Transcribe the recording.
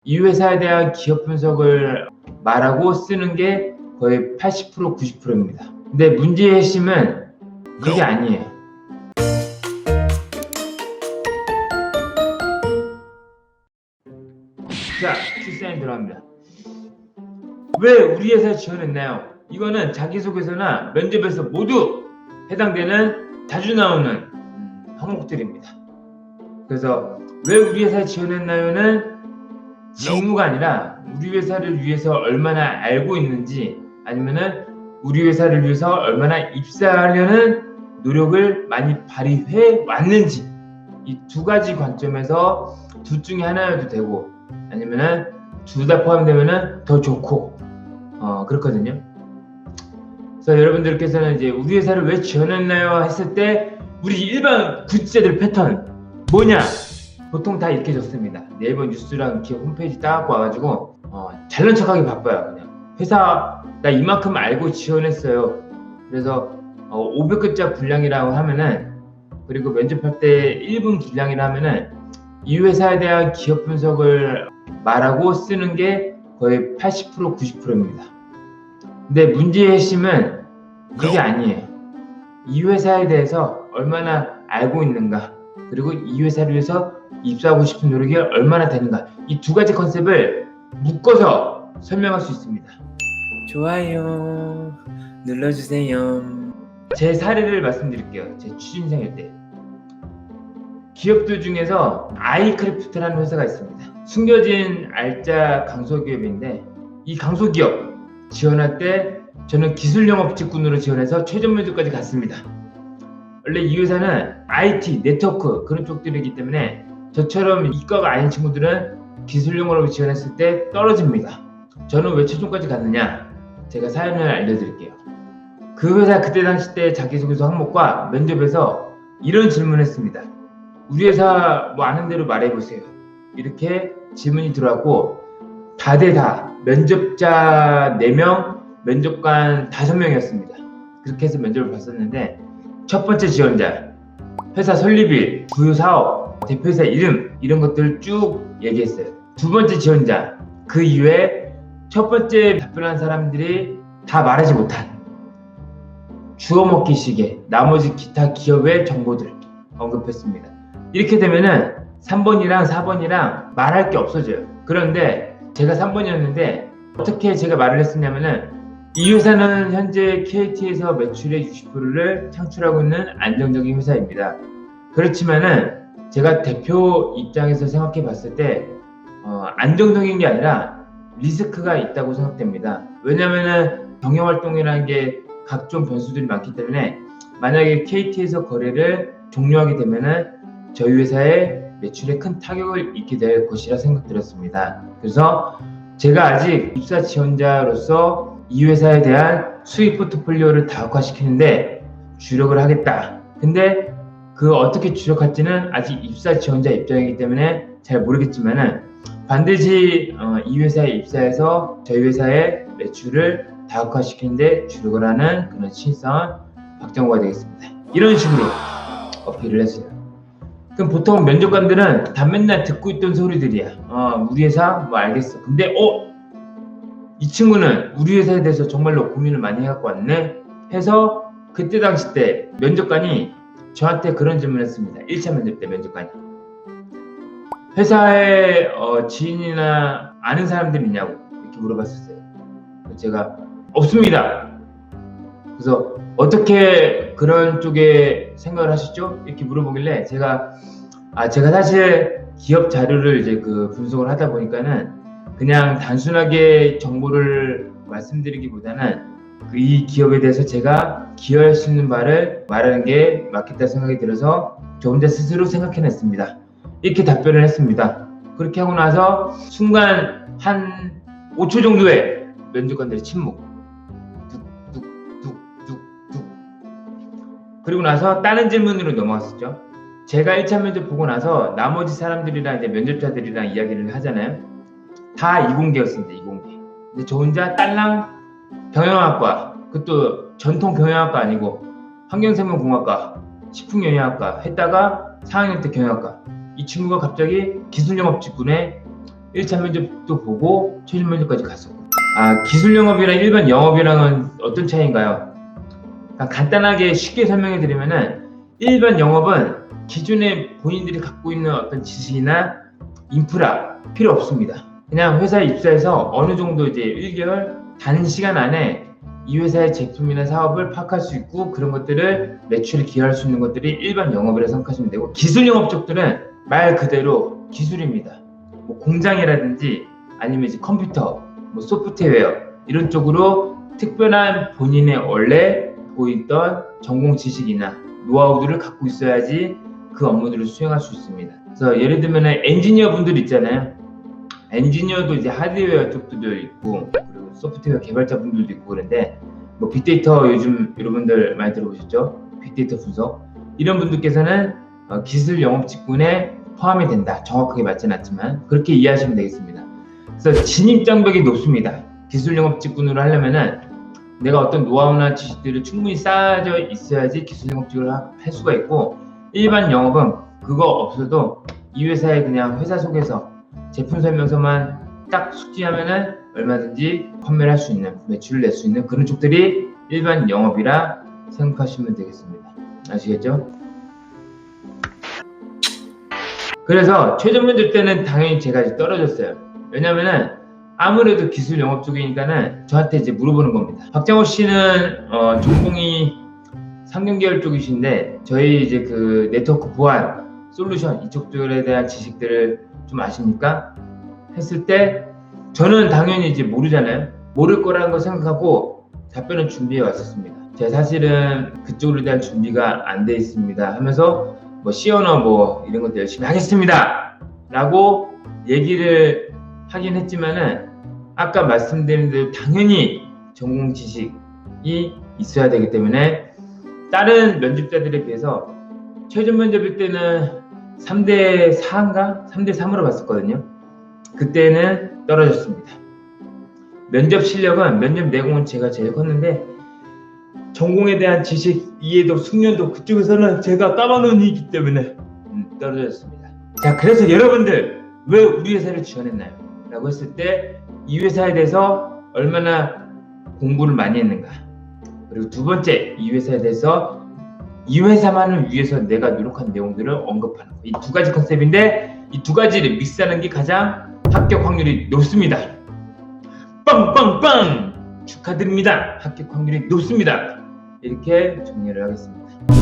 이 회사에 대한 기업 분석을 말하고 쓰는 게 거의 80% 90%입니다. 근데 문제의 핵심은 이게 아니에요. 자, 출사인 들어갑니다. 왜 우리 회사에 지원했나요? 이거는 자기소개서나 면접에서 모두 해당되는 자주 나오는 항목들입니다. 그래서 왜 우리 회사에 지원했나요는 직무가 아니라 우리 회사를 위해서 얼마나 알고 있는지, 아니면은 우리 회사를 위해서 얼마나 입사하려는 노력을 많이 발휘해 왔는지, 이 두 가지 관점에서 둘 중에 하나여도 되고, 아니면은 둘 다 포함되면은 더 좋고, 그렇거든요. 그래서 여러분들께서는 이제 우리 회사를 왜 지원했나요 했을 때 우리 일반 구직자들 패턴 뭐냐? 보통 다 이렇게 적습니다. 네이버 뉴스랑 기업 홈페이지 따갖고 와가지고 잘난 척하기 바빠요. 그냥 회사 나 이만큼 알고 지원했어요. 그래서 500글자 분량이라고 하면은, 그리고 면접할 때 1분 분량이라 하면은 이 회사에 대한 기업 분석을 말하고 쓰는 게 거의 80% 90%입니다. 근데 문제의 핵심은 이게 아니에요. 이 회사에 대해서 얼마나 알고 있는가, 그리고 이 회사를 위해서 입사하고 싶은 노력이 얼마나 되는가, 이 두 가지 컨셉을 묶어서 설명할 수 있습니다. 좋아요 눌러주세요. 제 사례를 말씀드릴게요. 제 취준생일 때 기업들 중에서 아이크래프트라는 회사가 있습니다. 숨겨진 알짜 강소기업인데, 이 강소기업 지원할 때 저는 기술영업직군으로 지원해서 최종 면접까지 갔습니다. 원래 이 회사는 IT, 네트워크 그런 쪽들이기 때문에 저처럼 이과가 아닌 친구들은 기술영업으로 지원했을 때 떨어집니다. 저는 왜 최종까지 갔느냐? 제가 사연을 알려드릴게요. 그 회사 그때 당시 때 자기소개서 항목과 면접에서 이런 질문을 했습니다. 우리 회사 뭐 아는 대로 말해보세요. 이렇게 질문이 들어왔고, 다대다 면접자 4명, 면접관 5명이었습니다. 그렇게 해서 면접을 봤었는데, 첫 번째 지원자, 회사 설립일, 주요 사업, 대표이사 이름 이런 것들을 쭉 얘기했어요. 두 번째 지원자, 그 이외에 첫 번째 답변한 사람들이 다 말하지 못한 주워먹기식의 나머지 기타 기업의 정보들 언급했습니다. 이렇게 되면은 3번이랑 4번이랑 말할 게 없어져요. 그런데 제가 3번이었는데 어떻게 제가 말을 했었냐면은, 이 회사는 현재 KT에서 매출의 60%를 창출하고 있는 안정적인 회사입니다. 그렇지만은 제가 대표 입장에서 생각해 봤을 때 안정적인 게 아니라 리스크가 있다고 생각됩니다. 왜냐면은 경영활동이라는 게 각종 변수들이 많기 때문에 만약에 KT에서 거래를 종료하게 되면은 저희 회사의 매출에 큰 타격을 입게 될 것이라 생각들었습니다. 그래서 제가 아직 입사 지원자로서 이 회사에 대한 수익 포트폴리오를 다각화시키는데 주력을 하겠다. 근데 그 어떻게 주력할지는 아직 입사 지원자 입장이기 때문에 잘 모르겠지만은 반드시 이 회사에 입사해서 저희 회사의 매출을 다각화시키는데 주력을 하는 그런 신성한 박정호가 되겠습니다. 이런 식으로 어필을 했어요. 그럼 보통 면접관들은 다 맨날 듣고 있던 소리들이야. 우리 회사 뭐 알겠어. 근데 이 친구는 우리 회사에 대해서 정말로 고민을 많이 해갖고 왔네 해서, 그때 당시 때 면접관이 저한테 그런 질문을 했습니다. 1차 면접 때 면접관이 회사에 지인이나 아는 사람들이 있냐고 이렇게 물어봤었어요. 제가 없습니다. 그래서 어떻게 그런 쪽에 생각을 하셨죠? 이렇게 물어보길래 제가 사실 기업 자료를 이제 분석을 하다 보니까는 그냥 단순하게 정보를 말씀드리기보다는 이 기업에 대해서 제가 기여할 수 있는 바를 말하는 게 맞겠다 생각이 들어서 저 혼자 스스로 생각해냈습니다. 이렇게 답변을 했습니다. 그렇게 하고 나서 순간 한 5초 정도의 면접관들의 침묵. 뚝뚝뚝뚝뚝. 그리고 나서 다른 질문으로 넘어갔었죠. 제가 1차 면접 보고 나서 나머지 사람들이랑 이제 면접자들이랑 이야기를 하잖아요. 다 이공계였습니다. 이공계. 근데 저 혼자 딸랑 경영학과, 그것도 전통 경영학과 아니고 환경생명공학과, 식품영양학과 했다가 4학년 때 경영학과. 이 친구가 갑자기 기술영업 직군에 1차 면접도 보고 최종 면접까지 갔었고. 기술 영업이랑 일반 영업이랑은 어떤 차이인가요? 간단하게 쉽게 설명해 드리면은 일반 영업은 기존에 본인들이 갖고 있는 어떤 지식이나 인프라 필요 없습니다. 그냥 회사에 입사해서 어느 정도 이제 1개월 단시간 안에 이 회사의 제품이나 사업을 파악할 수 있고 그런 것들을 매출에 기여할 수 있는 것들이 일반 영업이라 생각하시면 되고, 기술 영업 쪽들은 말 그대로 기술입니다. 뭐 공장이라든지 아니면 이제 컴퓨터, 뭐 소프트웨어 이런 쪽으로 특별한 본인의 원래 보이던 전공 지식이나 노하우들을 갖고 있어야지 그 업무들을 수행할 수 있습니다. 그래서 예를 들면 엔지니어 분들 있잖아요. 엔지니어도 이제 하드웨어 쪽도 있고 그리고 소프트웨어 개발자 분들도 있고 그런데 뭐 빅데이터 요즘 여러분들 많이 들어보셨죠? 빅데이터 분석 이런 분들께서는 기술 영업 직군에 포함이 된다. 정확하게 맞지는 않지만 그렇게 이해하시면 되겠습니다. 그래서 진입 장벽이 높습니다. 기술 영업 직군으로 하려면은 내가 어떤 노하우나 지식들을 충분히 쌓여져 있어야지 기술 영업 직군을 할 수가 있고, 일반 영업은 그거 없어도 이 회사에 그냥 회사 속에서 제품 설명서만 딱 숙지하면은 얼마든지 판매를 할 수 있는, 매출을 낼 수 있는 그런 쪽들이 일반 영업이라 생각하시면 되겠습니다. 아시겠죠? 그래서 최종 면접 때는 당연히 제가 이제 떨어졌어요. 왜냐면은 아무래도 기술 영업 쪽이니까는 저한테 이제 물어보는 겁니다. 박장호 씨는 전공이 상경계열 쪽이신데 저희 이제 그 네트워크 보안 솔루션 이쪽들에 대한 지식들을 좀 아십니까? 했을 때 저는 당연히 이제 모르잖아요. 모를 거라는 걸 생각하고 답변을 준비해 왔었습니다. 제가 사실은 그쪽에 대한 준비가 안 돼 있습니다 하면서 뭐 C언어 뭐 이런 것도 열심히 하겠습니다 라고 얘기를 하긴 했지만은 아까 말씀드린 대로 당연히 전공 지식이 있어야 되기 때문에 다른 면접자들에 비해서 최종 면접일 때는 3대 4인가? 3대 3으로 봤었거든요. 그때는 떨어졌습니다. 면접 실력은 면접 내공은 제가 제일 컸는데 전공에 대한 지식, 이해도, 숙련도 그쪽에서는 제가 까먹는 일이기 때문에 떨어졌습니다. 자, 그래서 여러분들 왜 우리 회사를 지원했나요? 라고 했을 때 이 회사에 대해서 얼마나 공부를 많이 했는가, 그리고 두 번째 이 회사에 대해서 이 회사만을 위해서 내가 노력한 내용들을 언급하는 거. 이 두 가지 컨셉인데 이 두 가지를 믹스하는 게 가장 합격 확률이 높습니다. 빵빵빵! 축하드립니다. 합격 확률이 높습니다. 이렇게 정리를 하겠습니다.